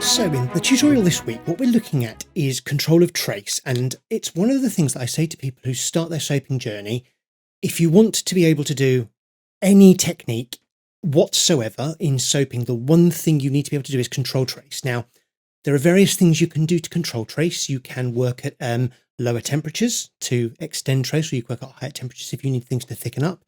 So in the tutorial this week, what we're looking at is control of trace, and it's one of the things that I say to people who start their soaping journey. If you want to be able to do any technique whatsoever in soaping, the one thing you need to be able to do is control trace. Now, there are various things you can do to control trace. You can work at lower temperatures to extend trace, or you can work at higher temperatures if you need things to thicken up.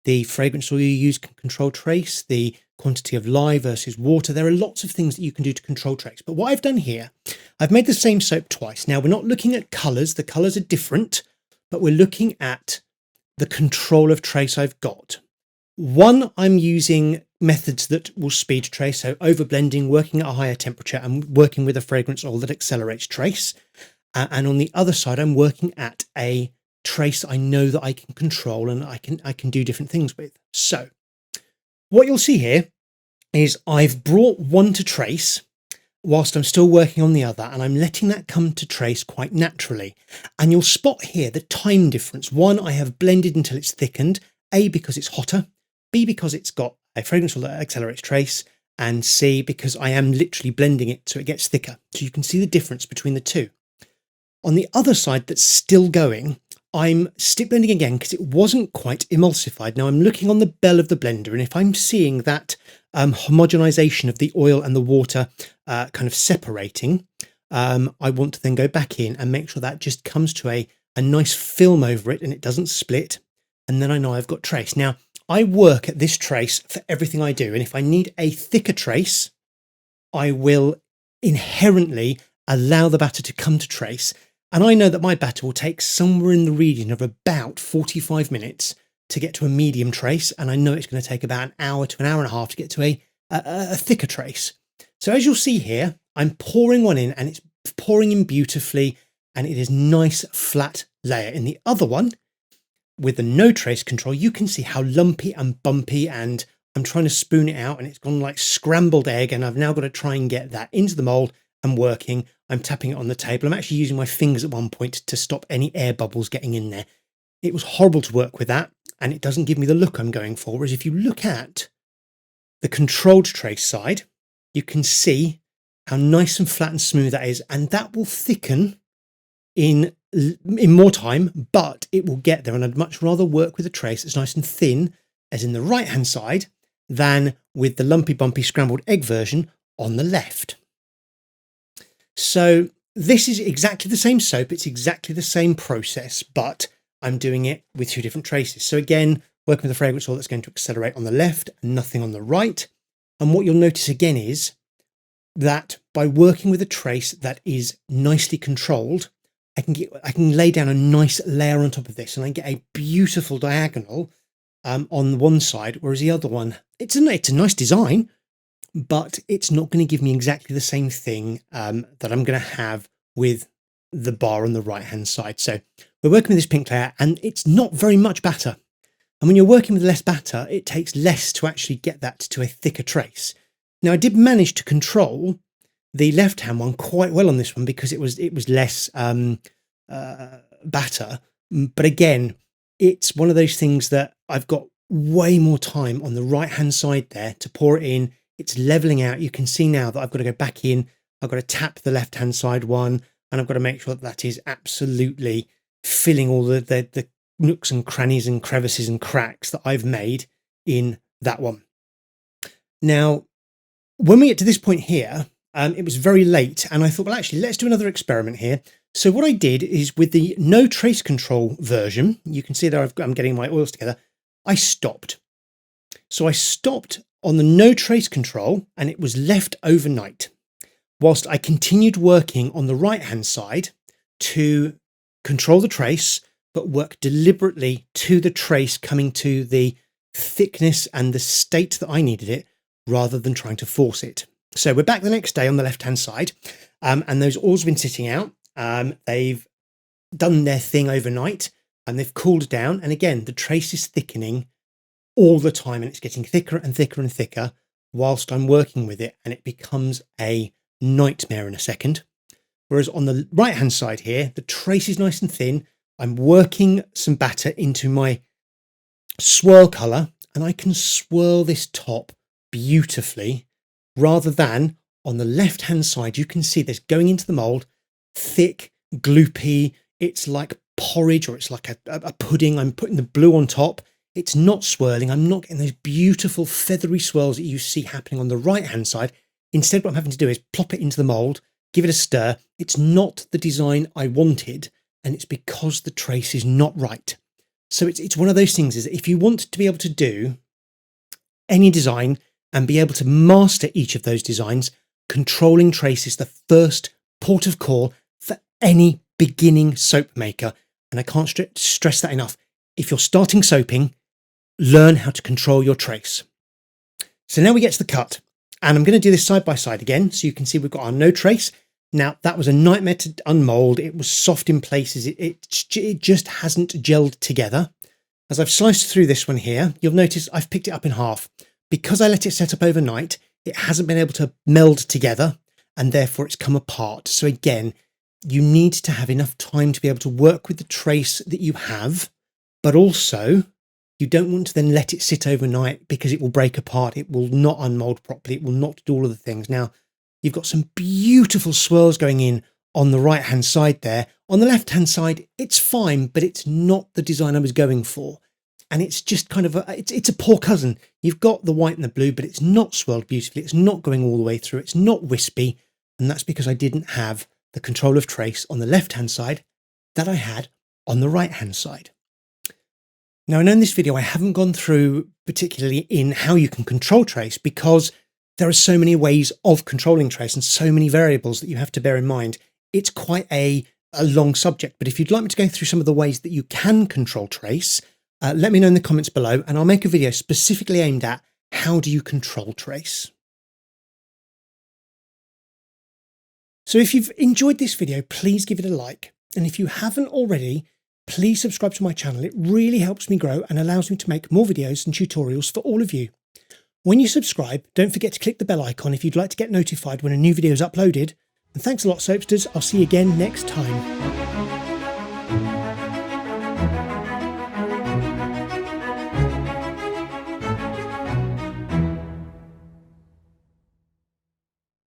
The fragrance oil you use can control trace, the quantity of lye versus water. There are lots of things that you can do to control trace. But what I've done here, I've made the same soap twice. Now, we're not looking at colours. The colours are different, but we're looking at the control of trace I've got. One, I'm using methods that will speed trace, so overblending, working at a higher temperature, and working with a fragrance oil that accelerates trace. And on the other side, I'm working at a trace I know that I can control and I can do different things with. So what you'll see here is I've brought one to trace whilst I'm still working on the other, and I'm letting that come to trace quite naturally. And you'll spot here the time difference. One, I have blended until it's thickened, A, because it's hotter, B, because it's got a fragrance oil that accelerates trace, and C, because I am literally blending it so it gets thicker. So you can see the difference between the two. On the other side that's still going, I'm stick blending again because it wasn't quite emulsified. Now I'm looking on the bell of the blender, and if I'm seeing that homogenization of the oil and the water kind of separating, I want to then go back in and make sure that just comes to a nice film over it and it doesn't split. And then I know I've got trace. Now I work at this trace for everything I do. And if I need a thicker trace, I will inherently allow the batter to come to trace. And I know that my batter will take somewhere in the region of about 45 minutes to get to a medium trace. And I know it's going to take about an hour to an hour and a half to get to a thicker trace. So as you'll see here, I'm pouring one in and it's pouring in beautifully, and it is nice flat layer. In the other one, with the no trace control, you can see how lumpy and bumpy, and I'm trying to spoon it out and it's gone like scrambled egg, and I've now got to try and get that into the mold and working. I'm tapping it on the table. I'm actually using my fingers at one point to stop any air bubbles getting in there. It was horrible to work with that, and it doesn't give me the look I'm going for. Whereas if you look at the controlled trace side, you can see how nice and flat and smooth that is, and that will thicken in more time, but it will get there. And I'd much rather work with a trace that's nice and thin, as in the right hand side, than with the lumpy bumpy scrambled egg version on the left. So this is exactly the same soap, it's exactly the same process, but I'm doing it with two different traces. So again, working with a fragrance oil that's going to accelerate on the left and nothing on the right. And what you'll notice again is that by working with a trace that is nicely controlled, I can lay down a nice layer on top of this, and I get a beautiful diagonal on one side, whereas the other one, it's a nice design, but it's not going to give me exactly the same thing that I'm going to have with the bar on the right hand side. So we're working with this pink layer, and it's not very much batter. And when you're working with less batter, it takes less to actually get that to a thicker trace. Now I did manage to control the left hand one quite well on this one because it was less batter. But again, it's one of those things that I've got way more time on the right hand side there to pour it in. It's leveling out. You can see now that I've got to go back in. I've got to tap the left hand side one, and I've got to make sure that that is absolutely filling all the nooks and crannies and crevices and cracks that I've made in that one. Now, when we get to this point here, it was very late, and I thought, well, actually, let's do another experiment here. So what I did is, with the no trace control version, you can see there I'm getting my oils together, I stopped. So I stopped on the no trace control, and it was left overnight, whilst I continued working on the right hand side to control the trace, but work deliberately to the trace coming to the thickness and the state that I needed it, rather than trying to force it. So we're back the next day on the left hand side, and those oils have been sitting out. They've done their thing overnight and they've cooled down, and again the trace is thickening all the time, and it's getting thicker and thicker and thicker whilst I'm working with it, and it becomes a nightmare in a second. Whereas on the right hand side here, the trace is nice and thin. I'm working some batter into my swirl colour, and I can swirl this top beautifully rather than on the left hand side, you can see this going into the mold, thick, gloopy. It's like porridge, or it's like a pudding. I'm putting the blue on top. It's not swirling. I'm not getting those beautiful feathery swirls that you see happening on the right hand side. Instead, what I'm having to do is plop it into the mold, give it a stir. It's not the design I wanted, and it's because the trace is not right. So it's one of those things, is that if you want to be able to do any design and be able to master each of those designs, controlling trace is the first port of call for any beginning soap maker. And I can't stress that enough. If you're starting soaping, learn how to control your trace. So now we get to the cut, and I'm going to do this side by side again, so you can see we've got our no trace. Now, that was a nightmare to unmold. It was soft in places. It just hasn't gelled together. As I've sliced through this one here, you'll notice I've picked it up in half. Because I let it set up overnight, it hasn't been able to meld together, and therefore it's come apart. So again, you need to have enough time to be able to work with the trace that you have, but also you don't want to then let it sit overnight because it will break apart. It will not unmold properly. It will not do all of the things. Now, you've got some beautiful swirls going in on the right hand side there. On the left hand side, it's fine, but it's not the design I was going for. And it's just kind of it's a poor cousin. You've got the white and the blue, but it's not swirled beautifully. It's not going all the way through. It's not wispy. And that's because I didn't have the control of trace on the left hand side that I had on the right hand side. Now, I know in this video I haven't gone through particularly in how you can control trace, because there are so many ways of controlling trace and so many variables that you have to bear in mind. It's quite a long subject, but if you'd like me to go through some of the ways that you can control trace, let me know in the comments below, and I'll make a video specifically aimed at how do you control trace. So if you've enjoyed this video, please give it a like. And if you haven't already, please subscribe to my channel. It really helps me grow and allows me to make more videos and tutorials for all of you. When you subscribe, don't forget to click the bell icon if you'd like to get notified when a new video is uploaded. And thanks a lot, Soapsters. I'll see you again next time.